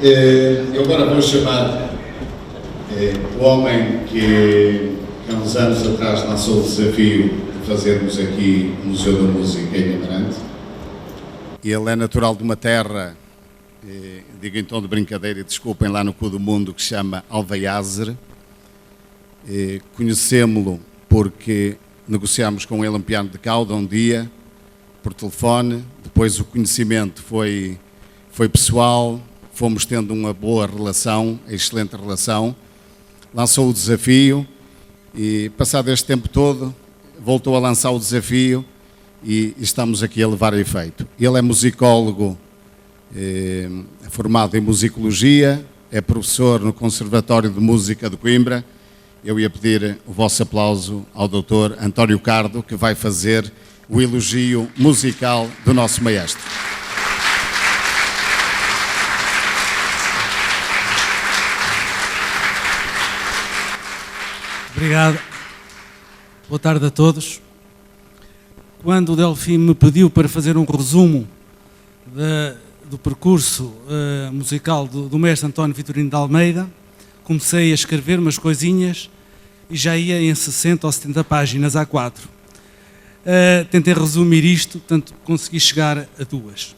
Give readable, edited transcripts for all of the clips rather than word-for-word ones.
Eu agora vou chamar o homem que há uns anos atrás lançou o desafio de fazermos aqui o Museu da Música em Amarante. Ele é natural de uma terra, digo em tom de brincadeira e desculpem, lá no cu do mundo, que se chama Alvaiazer. Conhecemos-lo porque negociámos com ele um piano de cauda um dia, por telefone. Depois o conhecimento foi pessoal, fomos tendo uma boa relação, excelente relação. Lançou o desafio e, passado este tempo todo, voltou a lançar o desafio e estamos aqui a levar a efeito. Ele é musicólogo, formado em musicologia, é professor no Conservatório de Música de Coimbra. Eu ia pedir o vosso aplauso ao Dr. António Cardo, que vai fazer o elogio musical do nosso maestro. Obrigado. Boa tarde a todos. Quando o Delfim me pediu para fazer um resumo do percurso musical do mestre António Vitorino de Almeida, comecei a escrever umas coisinhas e já ia em 60 ou 70 páginas A4. Tentei resumir isto, portanto consegui chegar a 2.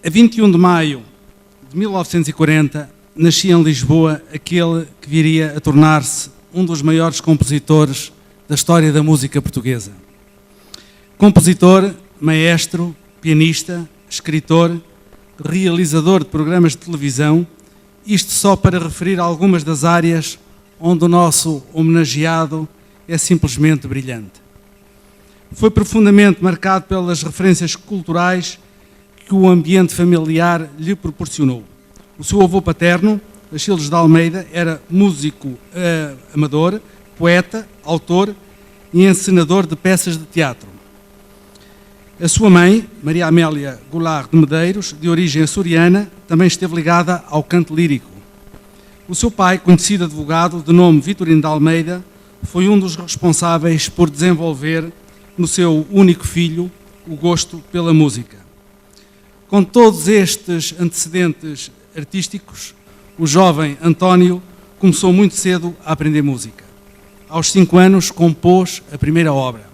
A 21 de maio de 1940, nascia em Lisboa aquele que viria a tornar-se um dos maiores compositores da história da música portuguesa. Compositor, maestro, pianista, escritor, realizador de programas de televisão, isto só para referir algumas das áreas onde o nosso homenageado é simplesmente brilhante. Foi profundamente marcado pelas referências culturais que o ambiente familiar lhe proporcionou. O seu avô paterno, Achilles de Almeida, era músico amador, poeta, autor e encenador de peças de teatro. A sua mãe, Maria Amélia Goulart de Medeiros, de origem açoriana, também esteve ligada ao canto lírico. O seu pai, conhecido advogado de nome Vitorino de Almeida, foi um dos responsáveis por desenvolver no seu único filho o gosto pela música. Com todos estes antecedentes artísticos, o jovem António começou muito cedo a aprender música. Aos 5 anos compôs a primeira obra.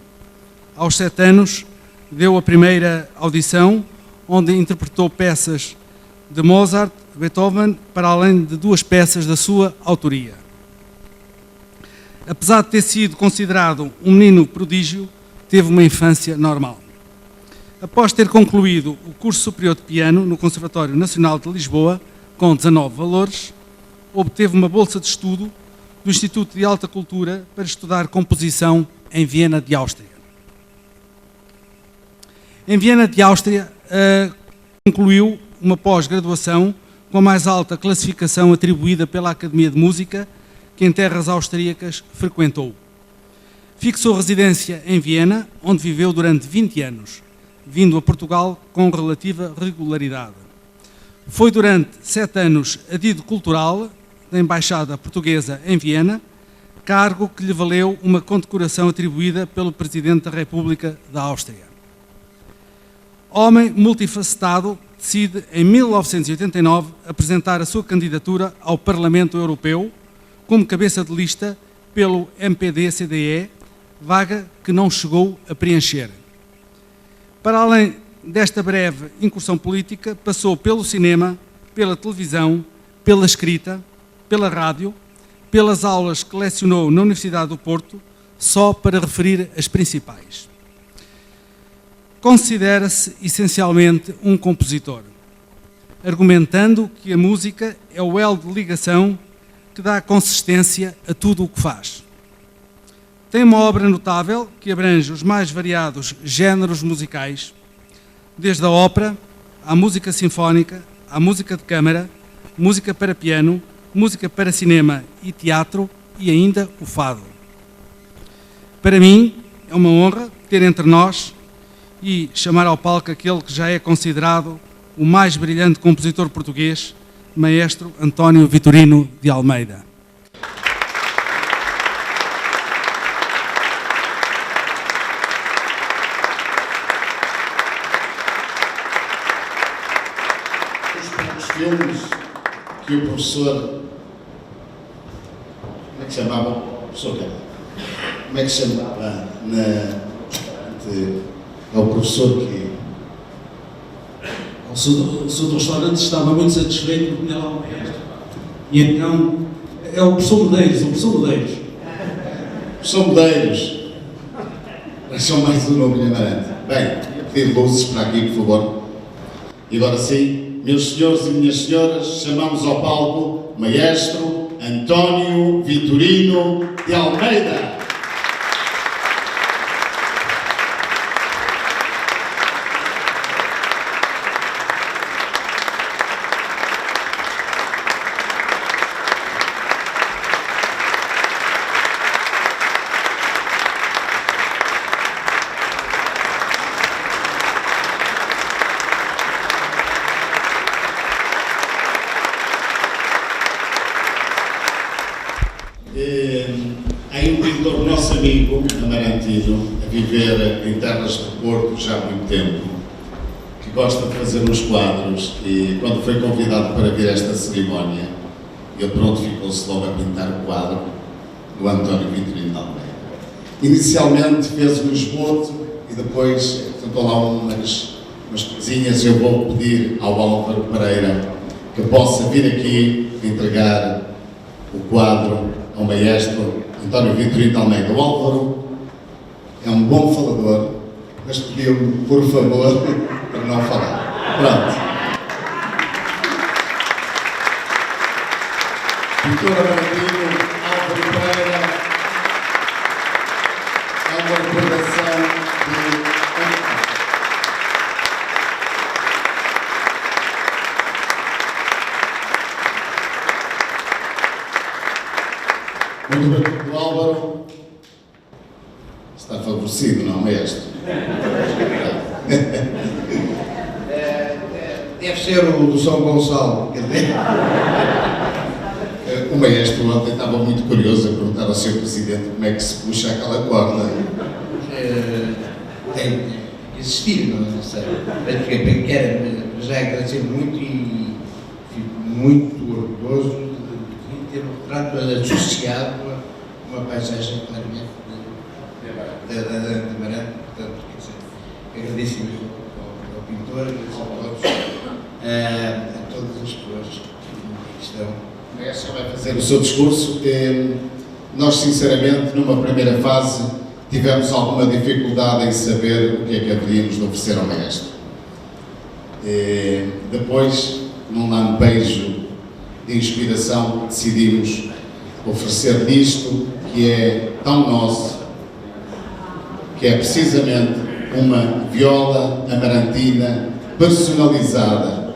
Aos 7 anos deu a primeira audição, onde interpretou peças de Mozart, Beethoven, para além de 2 peças da sua autoria. Apesar de ter sido considerado um menino prodígio, teve uma infância normal. Após ter concluído o curso superior de piano no Conservatório Nacional de Lisboa, com 19 valores, obteve uma bolsa de estudo do Instituto de Alta Cultura para estudar composição em Viena de Áustria. Em Viena de Áustria, concluiu uma pós-graduação com a mais alta classificação atribuída pela Academia de Música, que em terras austríacas frequentou. Fixou residência em Viena, onde viveu durante 20 anos, vindo a Portugal com relativa regularidade. Foi durante 7 anos adido cultural da Embaixada Portuguesa em Viena, cargo que lhe valeu uma condecoração atribuída pelo Presidente da República da Áustria. Homem multifacetado, decide em 1989 apresentar a sua candidatura ao Parlamento Europeu como cabeça de lista pelo MPD-CDE, vaga que não chegou a preencher. Para além desta breve incursão política, passou pelo cinema, pela televisão, pela escrita, pela rádio, pelas aulas que lecionou na Universidade do Porto, só para referir as principais. Considera-se essencialmente um compositor, argumentando que a música é o elo de ligação que dá consistência a tudo o que faz. Tem uma obra notável que abrange os mais variados géneros musicais, desde a ópera, à música sinfónica, à música de câmara, música para piano, música para cinema e teatro e ainda o fado. Para mim, é uma honra ter entre nós e chamar ao palco aquele que já é considerado o mais brilhante compositor português, maestro António Vitorino de Almeida. filmes que o professor... Como é que se chamava? Professor Carlos. Como é que se chamava? É o professor que... O senhor do restaurante estava muito satisfeito porque tinha lá um maestro. E então, é o professor Medeiros, Professor Medeiros. Só mais um nome, Amarante. Bem, pedir luzes para aqui, por favor. E agora sim, meus senhores e minhas senhoras, chamamos ao palco Maestro António Vitorino de Almeida. Há um pintor nosso amigo, amarantino, a viver em terras do Porto já há muito tempo, que gosta de fazer uns quadros e quando foi convidado para vir a esta cerimónia, ele pronto ficou-se logo a pintar o quadro do António Vitorino de Almeida. Inicialmente fez um esboço e depois tentou lá umas coisinhas. Eu vou pedir ao Álvaro Pereira que possa vir aqui entregar o quadro ao maestro António Vitorino de Almeida. O Álvaro é um bom falador, mas pediu-me, por favor, para não falar. Pronto. Pintor amarantino, Álvaro Pereira, é uma recordação de... Muito bem, o Álvaro está favorecido, não é este? Deve ser o do São Gonçalo, quer dizer. O maestro ontem estava muito curioso a perguntar ao Sr. Presidente como é que se puxa aquela corda. Tem que existir, não sei. Mas quero já agradecer muito e fico muito orgulhoso de ter um retrato associado a uma paisagem claramente de Amarante. Portanto, quer dizer, agradeço ao pintor, agradeço a todas as pessoas que estão. O maestro vai fazer o seu discurso. Nós, sinceramente, numa primeira fase, tivemos alguma dificuldade em saber o que é que haveríamos de oferecer ao maestro. Depois, num lampejo de inspiração, decidimos oferecer isto que é tão nosso, que é precisamente uma viola amarantina personalizada.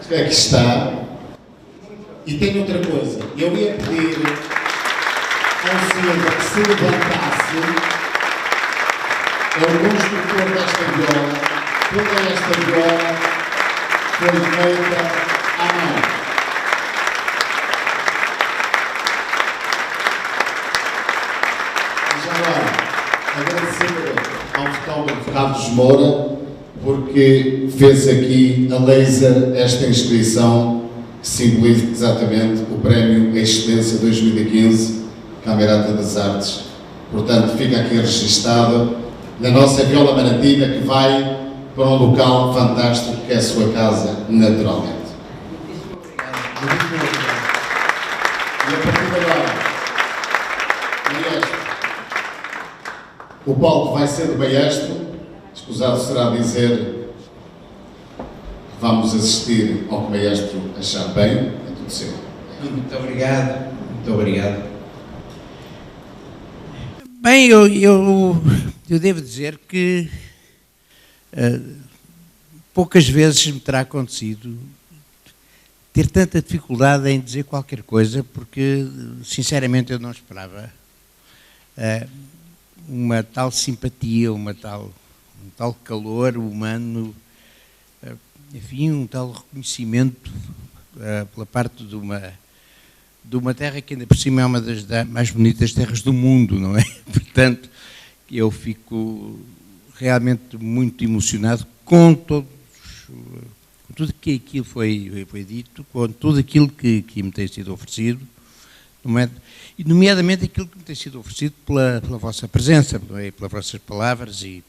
Aqui está. E tem outra coisa, eu ia pedir ao Silva que se levantasse, é o construtor desta viola. Toda esta viola foi feita à mão. E já agora, agradecer ao fotógrafo Carlos Moura, porque fez aqui a laser esta inscrição que simboliza exatamente o Prémio Excelência 2015, Camerata das Artes. Portanto, fica aqui registado na nossa viola amarantina, que vai para um local fantástico que é a sua casa, naturalmente. E a partir de agora, maestro, o palco vai ser do maestro. Escusado será dizer... Vamos assistir ao que o maestro achar bem, é tudo seu. Muito obrigado, muito obrigado. Bem, eu devo dizer que poucas vezes me terá acontecido ter tanta dificuldade em dizer qualquer coisa, porque, sinceramente, eu não esperava uma tal simpatia, um tal calor humano, enfim, um tal reconhecimento pela parte de uma terra que ainda por cima é uma das mais bonitas terras do mundo, não é? Portanto, eu fico realmente muito emocionado com todos tudo que aquilo foi dito, com tudo aquilo que me tem sido oferecido, e nomeadamente aquilo que me tem sido oferecido pela vossa presença, pelas vossas palavras e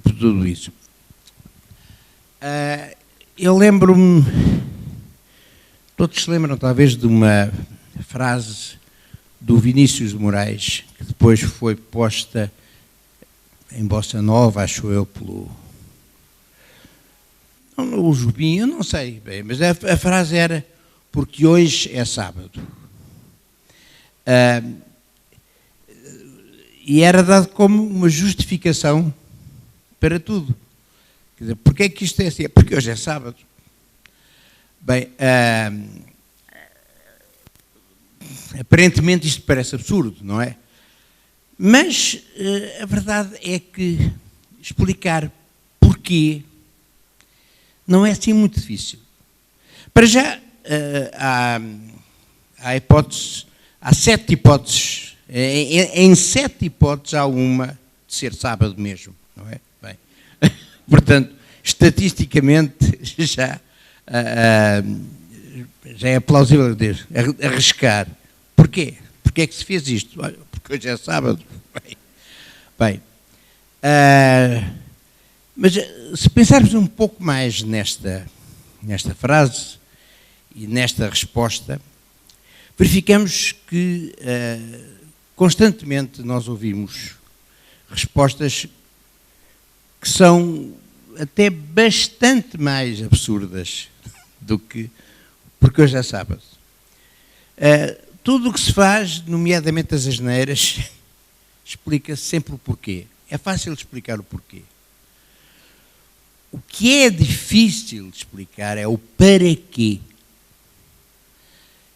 por tudo isso. Eu lembro-me, todos se lembram talvez de uma frase do Vinícius de Moraes, que depois foi posta em Bossa Nova, acho eu, o Jobim, eu não sei bem, mas a frase era: porque hoje é sábado. E era dado como uma justificação para tudo. Quer dizer, porque é que isto é assim? Porque hoje é sábado. Bem, aparentemente isto parece absurdo, não é? Mas a verdade é que explicar porquê não é assim muito difícil. Para já, há hipóteses, há 7 hipóteses, em 7 hipóteses há uma de ser sábado mesmo, não é? Bem, portanto, estatisticamente já é plausível arriscar. Porquê? Porquê é que se fez isto? Olha, porque hoje é sábado. Bem, mas se pensarmos um pouco mais nesta frase e nesta resposta, verificamos que constantemente nós ouvimos respostas que são até bastante mais absurdas do que porque hoje é sábado. Tudo o que se faz, nomeadamente as asneiras, explica-se sempre o porquê. É fácil explicar o porquê. O que é difícil de explicar é o para quê.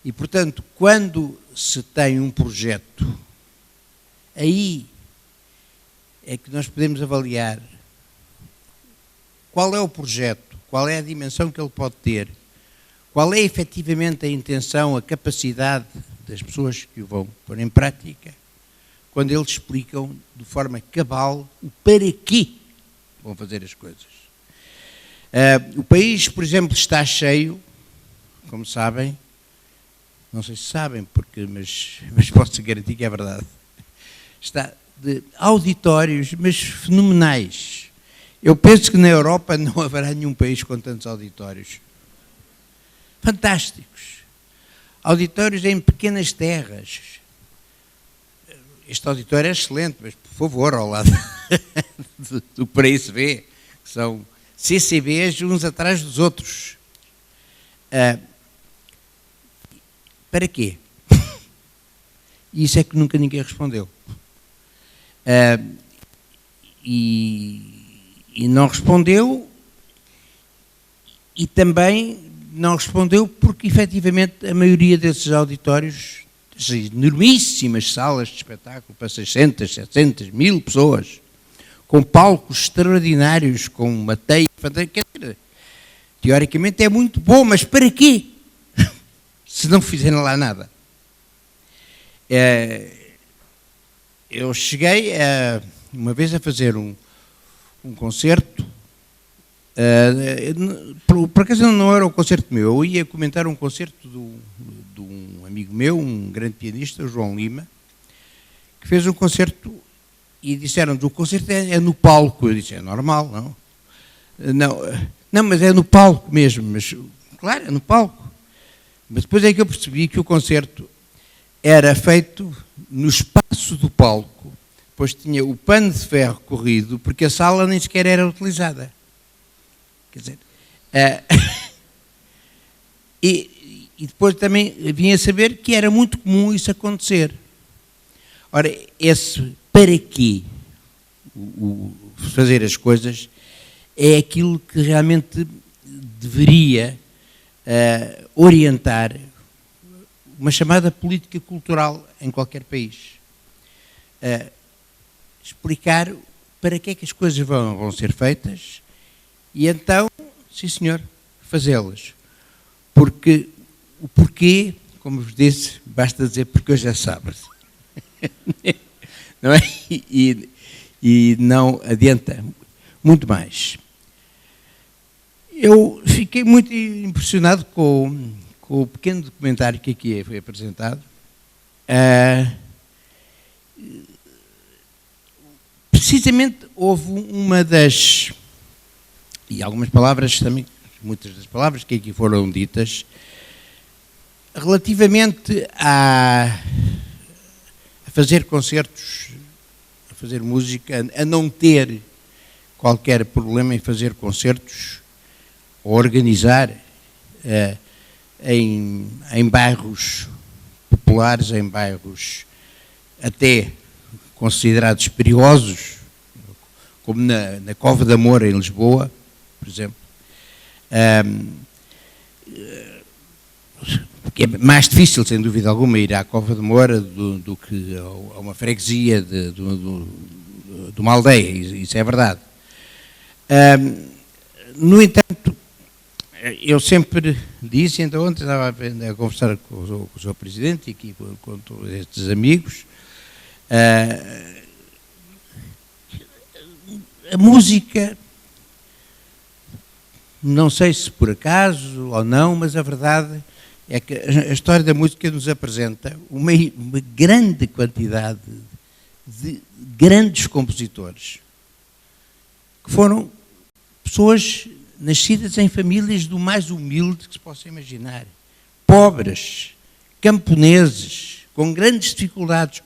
E, portanto, quando se tem um projeto, aí é que nós podemos avaliar qual é o projeto, qual é a dimensão que ele pode ter, qual é efetivamente a intenção, a capacidade das pessoas que o vão pôr em prática, quando eles explicam de forma cabal o para quê vão fazer as coisas. O país, por exemplo, está cheio, como sabem, não sei se sabem, mas posso garantir que é verdade, está de auditórios, mas fenomenais. Eu penso que na Europa não haverá nenhum país com tantos auditórios. Fantásticos. Auditórios em pequenas terras. Este auditório é excelente, mas por favor, ao lado do que para aí se vê, que são CCBs uns atrás dos outros. Para quê? Isso é que nunca ninguém respondeu. E não respondeu, e também não respondeu porque, efetivamente, a maioria desses auditórios, essas enormíssimas salas de espetáculo para 600, 700, 1000 pessoas, com palcos extraordinários, com uma teia fantástica, teoricamente é muito bom, mas para quê? Se não fizerem lá nada. Eu cheguei uma vez a fazer um concerto, por acaso não era um concerto meu, eu ia comentar um concerto de um amigo meu, um grande pianista, o João Lima, que fez um concerto e disseram-nos, o concerto é no palco. Eu disse, é normal, não? Não, mas é no palco mesmo, mas claro, é no palco. Mas depois é que eu percebi que o concerto era feito no espaço do palco, pois tinha o pano de ferro corrido, porque a sala nem sequer era utilizada. Quer dizer, e depois também vim a saber que era muito comum isso acontecer. Ora, esse para quê fazer as coisas é aquilo que realmente deveria orientar uma chamada política cultural em qualquer país. Explicar para que é que as coisas vão ser feitas e então, sim senhor, fazê-las. Porque o porquê, como vos disse, basta dizer porque hoje é sábado. Não é? E não adianta muito mais. Eu fiquei muito impressionado com o pequeno documentário que aqui foi apresentado. Precisamente houve uma das, e algumas palavras também, muitas das palavras que aqui foram ditas, relativamente a fazer concertos, a fazer música, a não ter qualquer problema em fazer concertos, ou organizar em bairros populares, em bairros até considerados perigosos, como na Cova da Moura, em Lisboa, por exemplo. Que é mais difícil, sem dúvida alguma, ir à Cova da Moura do que a uma freguesia de uma aldeia, isso é verdade. No entanto, eu sempre disse, então ontem estava a conversar com o Sr. Presidente e aqui com todos estes amigos, a música, não sei se por acaso ou não, mas a verdade é que a história da música nos apresenta uma grande quantidade de grandes compositores, que foram pessoas nascidas em famílias do mais humilde que se possa imaginar, pobres, camponeses, com grandes dificuldades.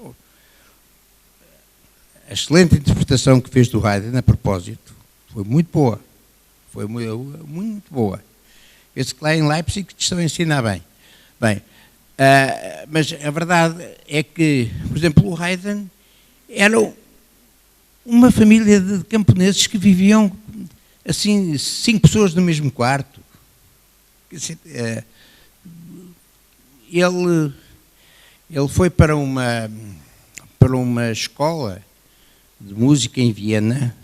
A excelente interpretação que fez do Haydn, a propósito, foi muito boa. Foi muito boa. Esse que lá em Leipzig te estão a ensinar bem. Bem, mas a verdade é que, por exemplo, o Haydn era uma família de camponeses que viviam assim, 5 pessoas no mesmo quarto. Ele foi para uma escola de música em Viena,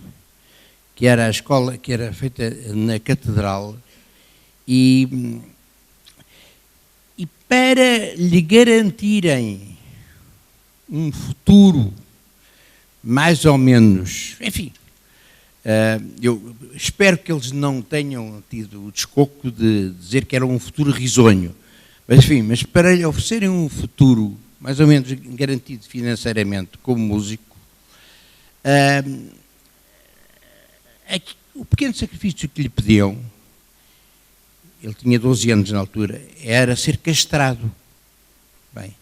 que era a escola que era feita na Catedral, e para lhe garantirem um futuro mais ou menos, enfim, eu espero que eles não tenham tido o descoco de dizer que era um futuro risonho, mas enfim, mas para lhe oferecerem um futuro mais ou menos garantido financeiramente como músico, o pequeno sacrifício que lhe pediam, ele tinha 12 anos na altura, era ser castrado. Bem,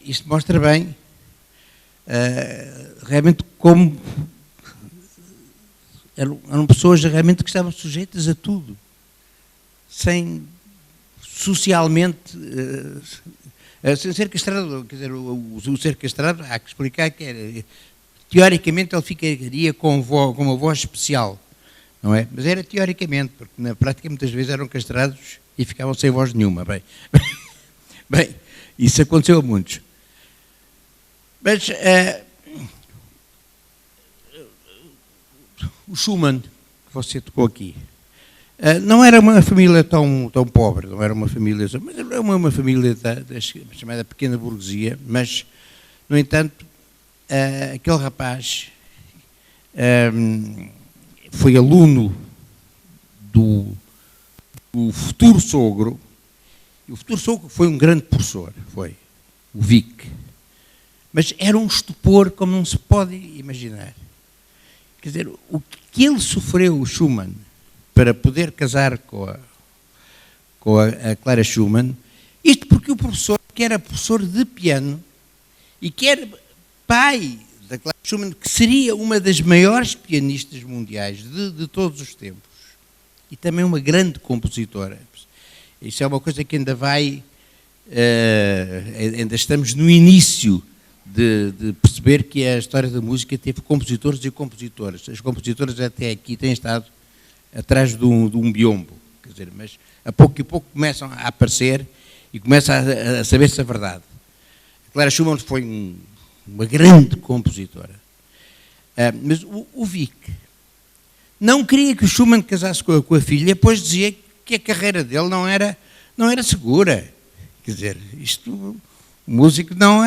isto mostra bem realmente como eram pessoas realmente que estavam sujeitas a tudo, sem socialmente, sem ser castrado. Quer dizer, o ser castrado, há que explicar que era, teoricamente ele ficaria com uma voz especial, não é? Mas era teoricamente, porque na prática muitas vezes eram castrados e ficavam sem voz nenhuma. Bem, isso aconteceu a muitos. Mas o Schumann, que você tocou aqui, não era uma família tão pobre, não era uma família, mas era uma família da chamada pequena burguesia, mas, no entanto, aquele rapaz foi aluno do futuro sogro, e o futuro sogro foi um grande professor, foi o Wieck, mas era um estupor como não se pode imaginar. Quer dizer, o que ele sofreu, o Schumann, para poder casar com a Clara Schumann, isto porque o professor, que era professor de piano, e que era pai da Clara Schumann, que seria uma das maiores pianistas mundiais de todos os tempos, e também uma grande compositora. Isso é uma coisa que ainda vai, ainda estamos no início de perceber que a história da música teve compositores e compositoras. As compositoras até aqui têm estado atrás de um biombo, quer dizer, mas a pouco e pouco começam a aparecer e começa a saber-se a verdade. A Clara Schumann foi uma grande compositora, mas o Wieck não queria que o Schumann casasse com a filha, pois dizia que a carreira dele não era segura. Quer dizer, isto, o músico não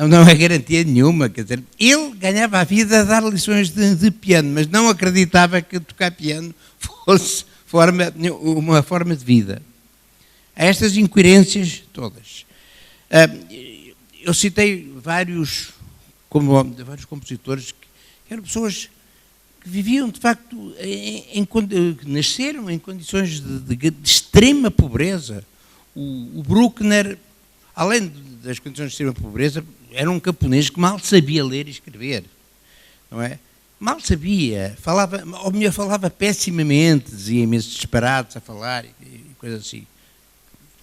não é garantia nenhuma, quer dizer, ele ganhava a vida a dar lições de piano, mas não acreditava que tocar piano fosse uma forma de vida. A estas incoerências todas. Eu citei vários compositores que eram pessoas que viviam, de facto, que nasceram em condições de extrema pobreza. O Bruckner, além das condições de extrema pobreza, era um camponês que mal sabia ler e escrever, não é? Mal sabia, ou melhor, falava pessimamente, dizia imensos disparates a falar e coisas assim.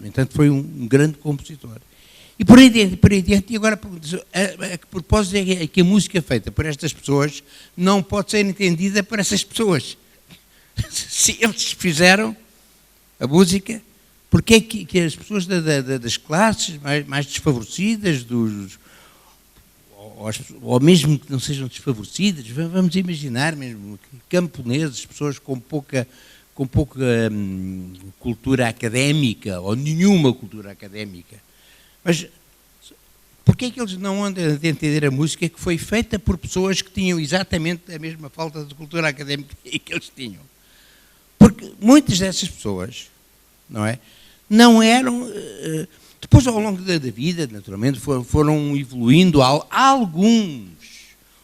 No entanto, foi um grande compositor. E por aí adiante, e agora a que propósito é que a música feita por estas pessoas não pode ser entendida por essas pessoas. Se eles fizeram a música, porque é que as pessoas das classes mais desfavorecidas, ou mesmo que não sejam desfavorecidas, vamos imaginar mesmo camponeses, pessoas com pouca cultura académica, ou nenhuma cultura académica. Mas porquê é que eles não andam a entender a música que foi feita por pessoas que tinham exatamente a mesma falta de cultura académica que eles tinham? Porque muitas dessas pessoas, não eram... Depois, ao longo da vida, naturalmente, foram evoluindo alguns.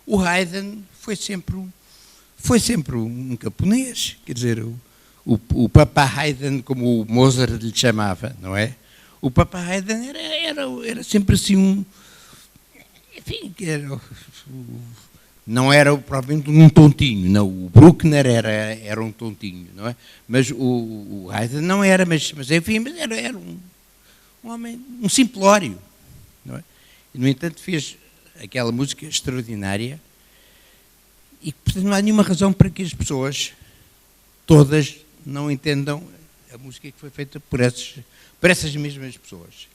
O Haydn foi sempre um camponês, quer dizer, o Papa Haydn, como o Mozart lhe chamava, não é? O Papa Haydn era sempre assim enfim, não era propriamente um tontinho, não. O Bruckner era um tontinho, não é? Mas o Haydn não era, mas enfim, era um homem, um simplório, não é? E, no entanto, fez aquela música extraordinária e, portanto, não há nenhuma razão para que as pessoas todas não entendam a música que foi feita por essas mesmas pessoas.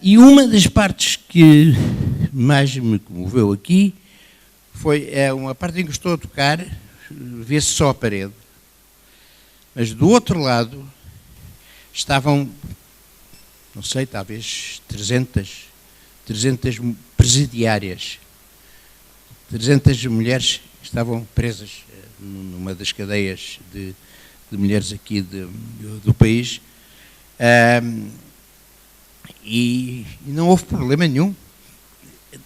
E uma das partes que mais me comoveu aqui foi uma parte em que estou a tocar, vê-se só a parede, mas do outro lado estavam, não sei, talvez 300 presidiárias, 300 mulheres que estavam presas numa das cadeias de mulheres aqui do país, e não houve problema nenhum.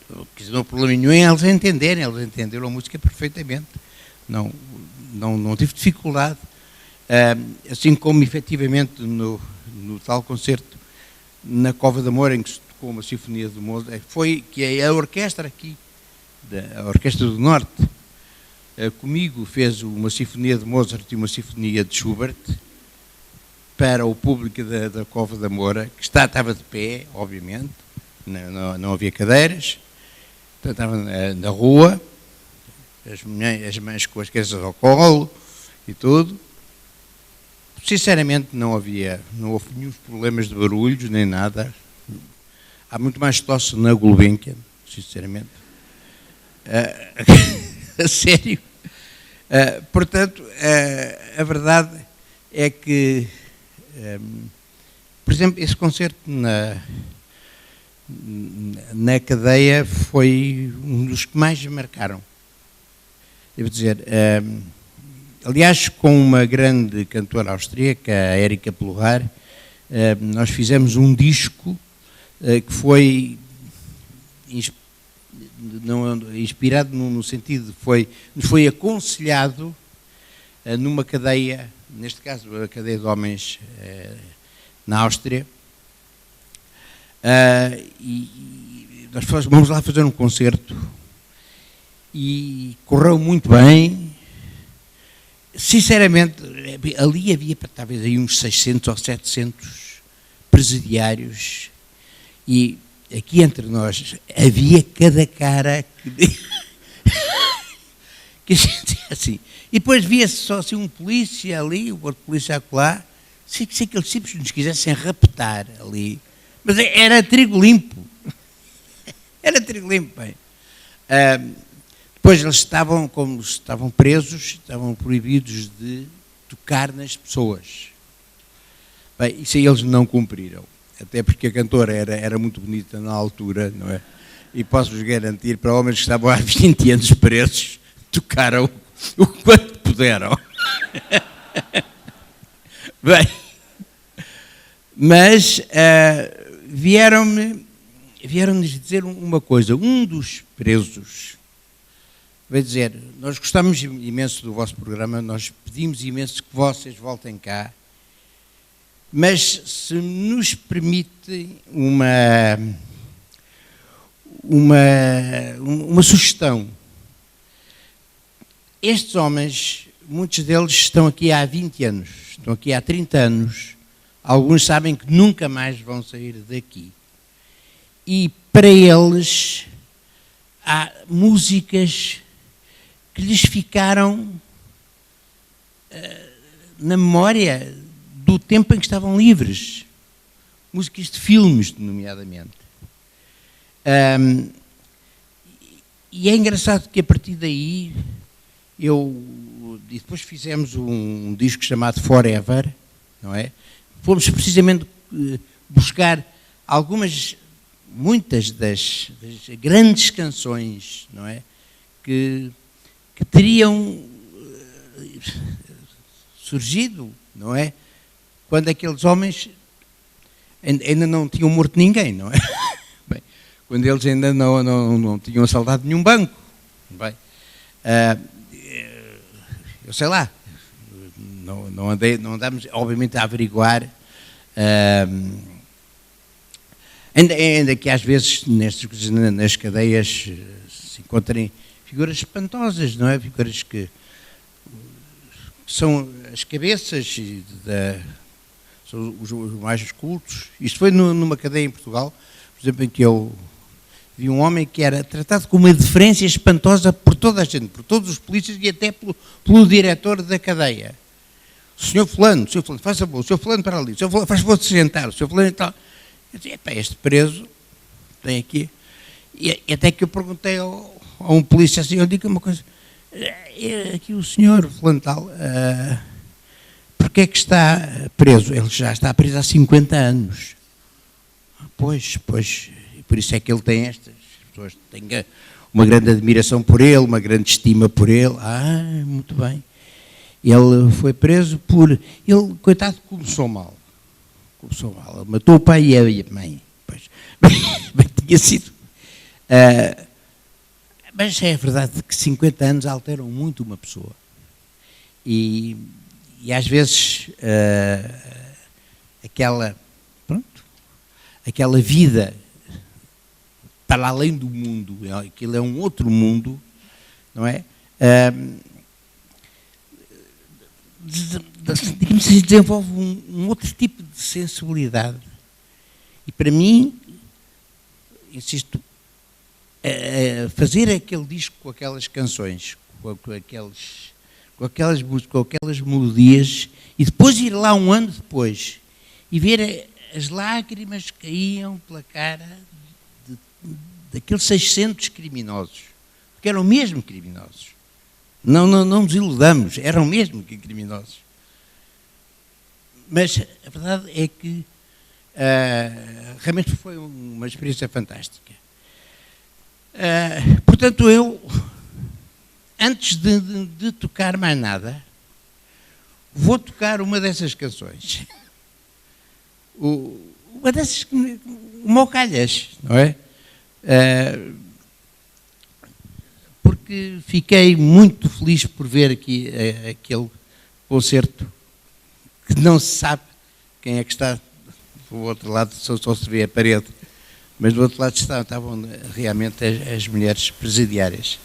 Não houve problema nenhum em eles entenderem, eles entenderam a música perfeitamente. Não tive dificuldade. Assim como, efetivamente, no tal concerto na Cova da Moura, em que se tocou uma sinfonia de Mozart, foi que a orquestra aqui, a Orquestra do Norte, comigo fez uma sinfonia de Mozart e uma sinfonia de Schubert para o público da Cova da Moura, que estava de pé, obviamente, não havia cadeiras, então estava na rua, as mães com as crianças ao colo e tudo. Sinceramente, não houve nenhum problemas de barulhos, nem nada. Há muito mais tosse na Gulbenkian, sinceramente. A sério. Portanto, a verdade é que, por exemplo, esse concerto na cadeia foi um dos que mais me marcaram. Devo dizer, aliás, com uma grande cantora austríaca, a Erika Pluhar, nós fizemos um disco que foi inspirado no sentido, nos foi aconselhado numa cadeia, neste caso a cadeia de homens na Áustria, e nós vamos lá fazer um concerto e correu muito bem. Sinceramente, ali havia talvez aí uns 600 ou 700 presidiários e aqui entre nós havia cada cara que a gente assim. E depois via-se só assim um polícia ali, o outro polícia acolá, se aqueles tipos nos quisessem raptar ali. Mas era trigo limpo. Era trigo limpo, bem. Depois eles como estavam presos, estavam proibidos de tocar nas pessoas. Bem, isso aí eles não cumpriram. Até porque a cantora era muito bonita na altura, não é? e posso-vos garantir, para homens que estavam há 20 anos presos, tocaram o quanto puderam. Bem, mas vieram-nos dizer uma coisa. Um dos presos vai dizer: nós gostamos imenso do vosso programa, nós pedimos imenso que vocês voltem cá, mas se nos permitem uma sugestão. Estes homens, muitos deles estão aqui há 20 anos, estão aqui há 30 anos, alguns sabem que nunca mais vão sair daqui. E para eles há músicas que lhes ficaram na memória do tempo em que estavam livres. Músicas de filmes, nomeadamente. E é engraçado que a partir daí e depois fizemos um disco chamado Forever, não é? Fomos precisamente buscar muitas das grandes canções, não é? Que teriam surgido, não é? Quando aqueles homens ainda não tinham morto ninguém, não é? Bem, quando eles ainda não tinham assaltado nenhum banco, bem, eu sei lá, não andamos, obviamente, a averiguar, ainda que às vezes nas cadeias se encontrem figuras espantosas, não é? Figuras que são as cabeças, são os mais cultos. Isto foi numa cadeia em Portugal, por exemplo, em que eu vi um homem que era tratado com uma deferência espantosa por toda a gente, por todos os polícias e até pelo diretor da cadeia. O senhor fulano, faz favor, o senhor fulano para ali, o senhor fulano, faz favor de se sentar, o senhor fulano e tal. Eu disse: este preso tem aqui. E até que eu perguntei a um polícia assim, eu digo uma coisa: aqui o senhor fulano tal, porque é que está preso? Ele já está preso há 50 anos. Pois, por isso é que ele tem as pessoas têm uma grande admiração por ele, uma grande estima por ele. Muito bem. Ele foi preso ele, coitado, começou mal. Ele matou o pai e a mãe. Pois, bem, tinha sido. Mas é verdade que 50 anos alteram muito uma pessoa. E às vezes aquela vida para além do mundo, aquilo é um outro mundo, não é? Digamos assim, desenvolve um outro tipo de sensibilidade. E para mim, insisto, fazer aquele disco com aquelas canções, com aquelas músicas, com aquelas melodias, e depois ir lá um ano depois e ver as lágrimas que caíam pela cara daqueles 600 criminosos, porque eram mesmo criminosos. Não nos iludamos, eram mesmo criminosos. Mas a verdade é que realmente foi uma experiência fantástica. Portanto, eu, antes de tocar mais nada, vou tocar uma dessas canções. Uma dessas, o Mocalhas, não é? Porque fiquei muito feliz por ver aqui aquele concerto que não se sabe quem é que está do outro lado, só se vê a parede, mas do outro lado estavam realmente as mulheres presidiárias.